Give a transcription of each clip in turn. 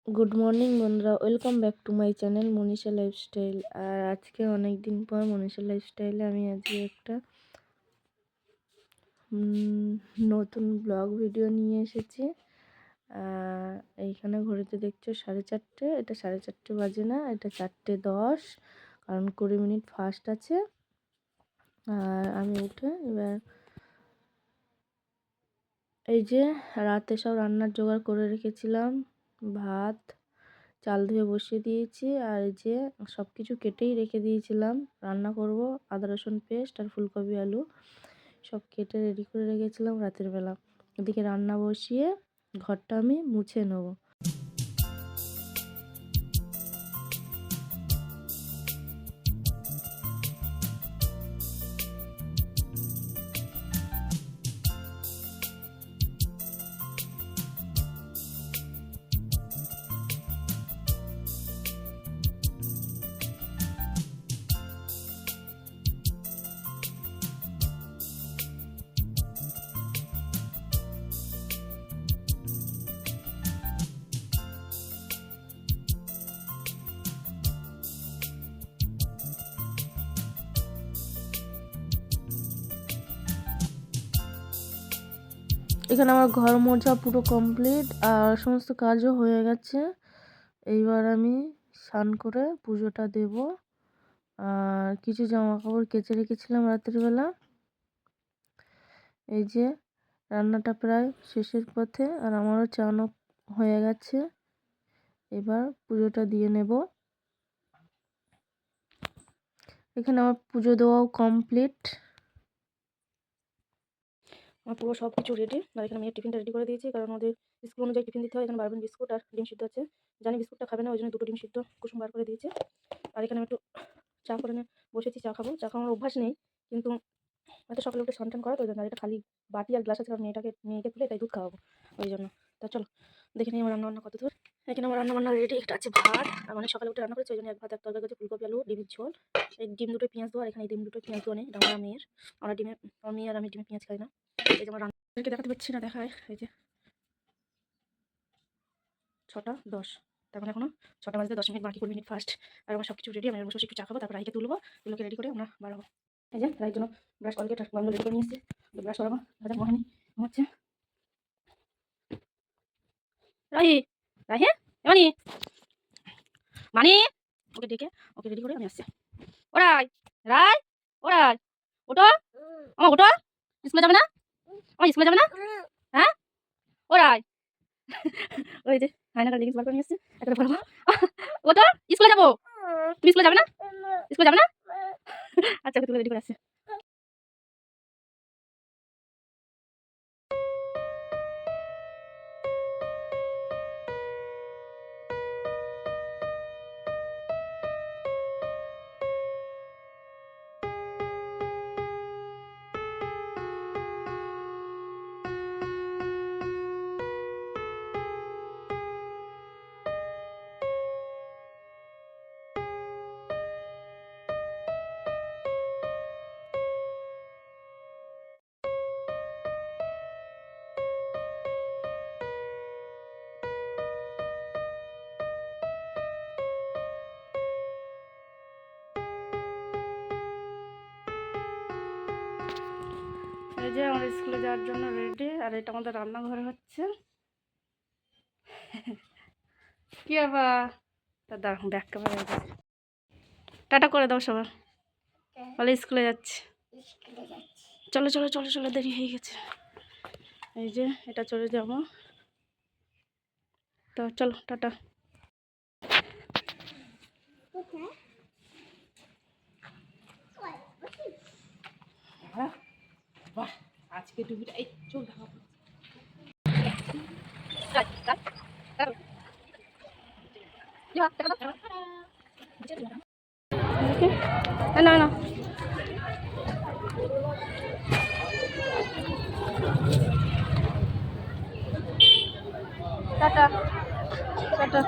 Good morning বন্ধুরা, welcome back to my channel Manisha lifestyle. আর আজকে অনেক দিন পর মনীষা লাইফস্টাইলে আমি আজকে একটা নতুন ব্লগ ভিডিও নিয়ে এসেছি। এইখানে ঘড়িতে দেখছো 4:30, এটা 4:30 বাজে না, এটা 4:10, কারণ 20 মিনিট ফাস্ট আছে। আর আমি উঠে এবার এই যে রাতে সব রান্নার জোগাড় করে রেখেছিলাম। ভাত, চাল ধুয়ে বসিয়ে দিয়েছি, আর এই যে সব কিছু কেটেই রেখে দিয়েছিলাম। রান্না করব, আদা রসুন পেস্ট আর ফুলকপি আলু সব কেটে রেডি করে রেখেছিলাম রাতের বেলা। এদিকে রান্না বসিয়ে ঘরটা আমি মুছে নেব। এখানে আমার ঘর মোছা পুরো কমপ্লিট আর সমস্ত কাজও হয়ে গেছে। এইবার আমি স্নান করে পুজোটা দেব। আর কিছু জামা কাপড় কেচে রেখেছিলাম রাতের বেলা। এই যে রান্নাটা প্রায় শেষের পথে, আর আমারও চানও হয়ে গেছে। এবার পুজোটা দিয়ে নেব। এখানে আমার পুজো দেওয়াও কমপ্লিট। আমার পুরো সব কিছু রেডি। আর এখানে আমি টিফিনটা রেডি করে দিয়েছি, কারণ ওদের স্কুল অনুযায়ী টিফিন দিতে হয়। এখানে বারবেন বিস্কুট আর ডিম সিদ্ধ আছে। জানি বিস্কুটটা খাবে না, ওই জন্য 2টো ডিম সিদ্ধ কুসুম বার করে দিয়েছে। আর এখানে আমি একটু চা করে বসেছি, চা খাবো। চা খাওয়ার অভ্যাস নেই, কিন্তু এত সকালে উঠে স্নান টান করা তো, ওই জন্য। আর এটা খালি বাটি আর গ্লাস আছে, কারণ মেয়েকে তুলে তাই দুধ খাওয়াবো, ওই জন্য। তা চলো দেখে নিই আমার রান্না কত দূর। এখানে আমার রান্না বান্না রেডি। এটা আছে ভাত, আর মানে সকালে উঠে রান্না করেছি, ওই জন্য এক ভাত এক তরকারি আছে, ফুলকপি আলু ডিমের ঝোল। এই ডিম দুটো পেঁয়াজ দেওয়া, আর এখানে এই ডিম দুটো পেঁয়াজ দেওয়া নেই, এটা আমার মেয়ের। আমার মেয়ে আর আমি ডিমে পেঁয়াজ খাই না। এই যে আমার রান্নাকে দেখাতে পারছি না, দেখায়। এই যে 6:10, তার মানে এখনো 6টা বাজতে 10 মিনিট বাকি, 20 মিনিট ফার্স্ট। আর আমার সব কিছু রেডি। আমি বসে একটু চা খাবো, তারপর রাইকে তুলবো, তুলোকে রেডি করে আমরা বাড়াবো। এই যে রাইয়ের জন্য ব্রাশ, কলগেট আর বাংলো রেডি করে নিয়েছি, ব্রাশ করাবো। রাজা মহানি হচ্ছে রাই, রাই, হ্যাঁ এমনি মানি, ওকে ডেকে ওকে রেডি করে আমি আসছি। ওরাই, রাই, ওরাই, ওটো, আমার ওটো, স্কুলে যাবে না? আমার স্কুলে যাবে না? হ্যাঁ ওরাই। ওই যে হায়নাকার লিগেন্স বার করে নিয়ে আসছে, একটা পড়বো। ওটো, স্কুলে যাবো। তুমি স্কুলে যাবে না? স্কুলে যাবে না? আচ্ছা, ওকে তুলে রেডি করে আসছে। এই যে আমার স্কুলে যাওয়ার জন্য রেডি। আর এটা আমাদের রান্নাঘরে হচ্ছে। কি আবার দাঁড়ান, ব্যাক ক্যামেরা। টাটা করে দাও সবার, বলে স্কুলে যাচ্ছে। চলো চলো চলো চলো, দেরি হয়ে গেছে। এই যে এটা চলে যাবো, তো চলো টাটা। আজকে টুপিটা এই চল না না। Tata tata.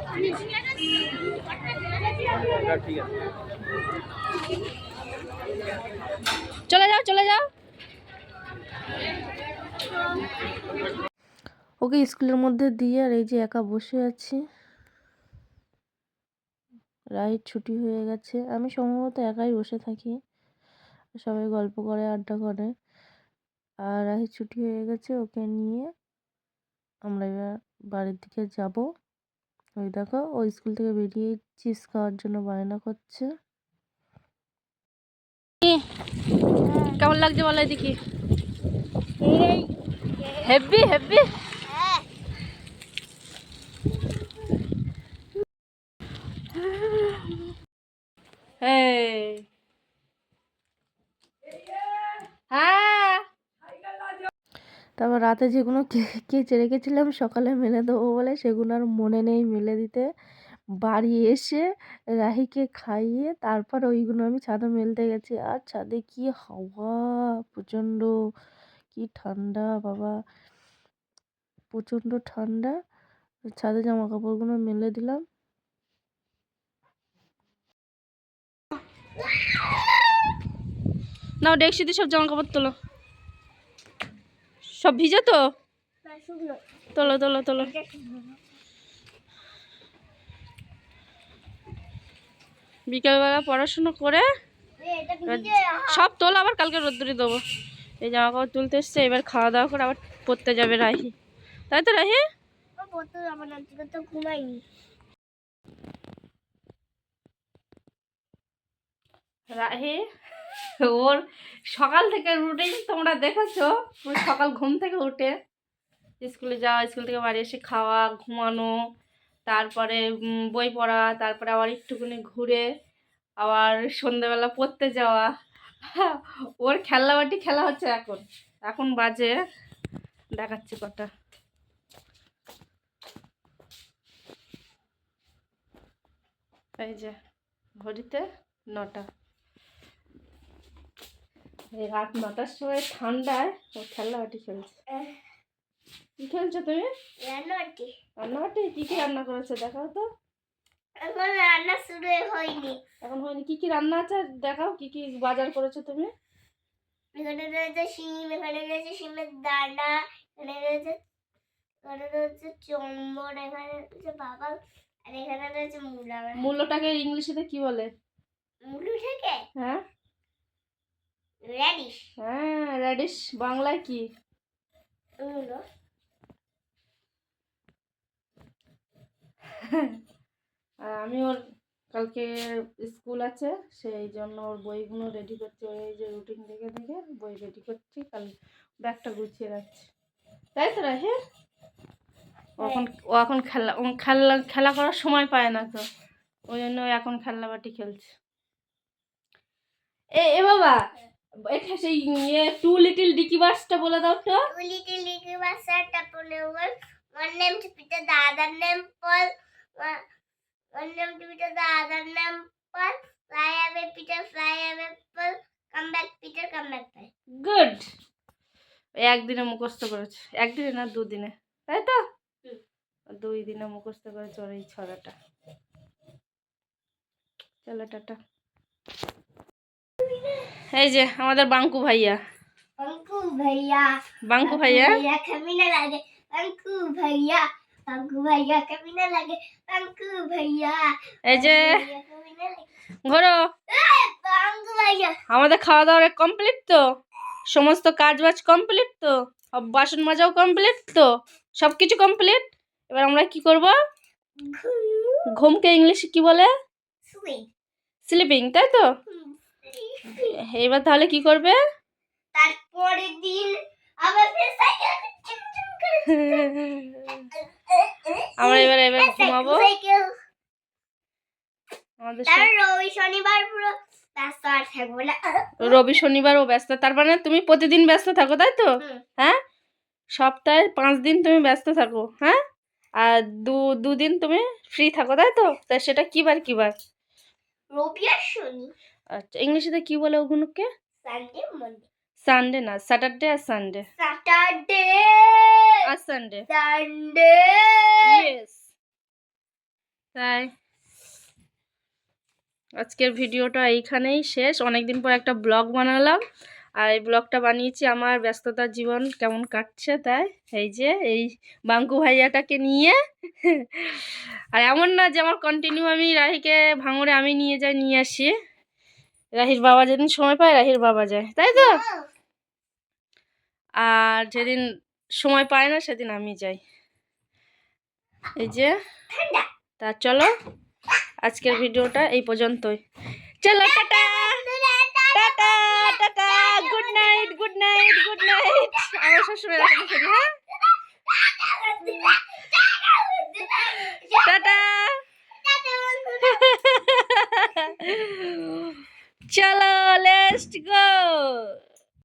চলে যাও চলে যাও। ওকে স্কুলের মধ্যে দিয়ে, আর এই যে একা বসে আছি। রাহির ছুটি হয়ে গেছে। আমি সম্ভবত একাই বসে থাকি, সবাই গল্প করে আড্ডা করে। আর রাহির ছুটি হয়ে গেছে, ওকে নিয়ে আমরা এবার বাড়ির দিকে যাব। ওই দেখো ও স্কুল থেকে বেরিয়ে চিপস খাওয়ার জন্য বায়না করছে। কেমন লাগছে বলো দেখি। Heavy heavy. হ্যাঁ, তারপর রাতে যেগুলো কেচে রেখেছিলাম সকালে মেলে দেবো বলে, সেগুলো আর মনে নেই মেলে দিতে। বাড়ি এসে রাহিকে খাইয়ে তারপর ওইগুলো আমি ছাদে মেলতে গেছি। আর ছাদে কি হাওয়া, প্রচণ্ড, কি ঠান্ডা বাবা, প্রচণ্ড ঠান্ডা। ছাদে জামা কাপড়গুলো মেলে দিলাম। নাও ডেকসি দিয়ে সব জামা কাপড় তোলো। সব ভিজে তো, তোলো তোলো তোলো। বিকেলবেলা পড়াশুনো করে সব তোলো, আবার কালকে রোদ্দুরে দেবো। এই জামা কাপড় তুলতে এসছে, এবার খাওয়া দাওয়া করে আবার পড়তে যাবে রাহি, তাই তো রাহি? রাহি ওর সকাল থেকে রুটিন তোমরা দেখেছো, পুরো সকাল ঘুম থেকে উঠে স্কুলে যাওয়া, স্কুল থেকে বাড়ি এসে খাওয়া, ঘুমানো, তারপরে বই পড়া, তারপরে আবার একটুখানি ঘুরে আবার সন্ধ্যেবেলা পড়তে যাওয়া। ওর খেলনাবাটি খেলা হচ্ছে এখন। এখন বাজে দেখাচ্ছি কটা, এই যে ঘড়িতে 9টা। এই রাত 9টার সময় ঠান্ডায় ও খেলনাবাটি খেলছে। কি খেলছো তুমি? রান্নাবাটি। কি কি রান্না করেছো দেখাও তো। এখন রান্না শুরু হয়নি। এখন হয়নি? কি কি রান্না আছে দেখাও, কি কি বাজার করেছো তুমি? এখানে রয়েছে শিম, এখানে রয়েছে শিমের দানা, এখানে রয়েছে চম্বর, এখানে রয়েছে বাবা, আর এখানে রয়েছে মূলা। মূলোটাকে ইংলিশেতে কি বলে? মূলো থেকে হ্যাঁ রেডিশ। হ্যাঁ, রেডিশ বাংলায় কি? মূলো। আর আমি ওর কালকে স্কুল আছে, সেই জন্য ওর বইগুলো রেডি করছি। ওই যে রুটিন দেখে দেখে বই রেডি করছি, কাল ব্যাগটা গুছিয়ে রাখছি, তাই তো রাখে। ও এখন খেলা করার সময় পায় না তো, ওই জন্য ও এখন খেলনাবাটি খেলছে। এ বাবা, এটা সেই টু লিটল ডিকি বার্সটা বলে দাও তো। টু লিটল ডিকি বার্সটা পড়ে one name to Peter, the other name Paul. One name to Peter, the other name Paul. Fly away Peter, fly away Paul. Come back Peter, come back Paul. Good. একদিনে মুখস্থ করেছে, একদিনে না 2 দিনে, তাই তো? 2 দিনে মুখস্থ করেছে ওর এই ছড়াটা। চলো টাটা। এই যে আমাদের বাঙ্কু ভাইয়া। বাঙ্কু ভাইয়া, বাঙ্কু ভাইয়া কবি না লাগে। বাঙ্কু ভাইয়া, বাঙ্কু ভাইয়া কবি না লাগে। বাঙ্কু ভাইয়া, এই যে কবি না লাগে। ঘোরো। বাঙ্কু ভাইয়া। আমাদের খাওয়া দাওয়া কমপ্লিট তো, সমস্ত কাজ বাজ কমপ্লিট তো, বাসন মাজাও কমপ্লিট তো, সব কিছু কমপ্লিট। এবার আমরা কি করব? ঘুমকে ইংলিশে কি বলে? স্লিপিং, তাই তো? এবার তাহলে কি করবে? তারপরের দিন আবার সাইকেল আমরা এবার ঘুমাবো। আমাদের রবি শনিবার পুরো ব্যস্ত আর থাকবো না। রবি শনিবার ও ব্যস্ত, তার মানে তুমি প্রতিদিন ব্যস্ত থাকো, তাই তো? হ্যাঁ, সপ্তাহে 5 দিন তুমি ব্যস্ত থাকো, হ্যাঁ, আর দুদিন তুমি ফ্রি থাকো, তাই তো? তাই সেটা কি বার কি বার? রবি আর শনি। আচ্ছা, ইংলিশে কি বলে ওগুলোকে? Sunday Monday. সানডে না, স্যাটারডে আর সানডে। স্যাটারডে আর সানডে। সানডে। ইয়েস। তাই আজকের ভিডিওটা এইখানেই শেষ। অনেকদিন পর একটা ব্লগ বানালাম, আর এই ব্লগটা বানিয়েছি আমার ব্যস্ততার জীবন কেমন কাটছে তাই। এই যে এই বাঙ্কু ভাইয়াটাকে নিয়ে। আর এমন না যে আমার কন্টিনিউ আমি রাহিকে ভাঙড়ে আমি নিয়ে যাই নিয়ে আসি, রাহির বাবা যেদিন সময় পায় রাহির বাবা যায়, তাই তো। আর যেদিন সময় পায় না সেদিন আমি যাই। এই যে তা চলো আজকের ভিডিওটা এই পর্যন্তই। চলো tata tata tata, good night good night good night. আমার শ্বশুরের এখন করি, হ্যাঁ টাটা। চলো লেটস গো।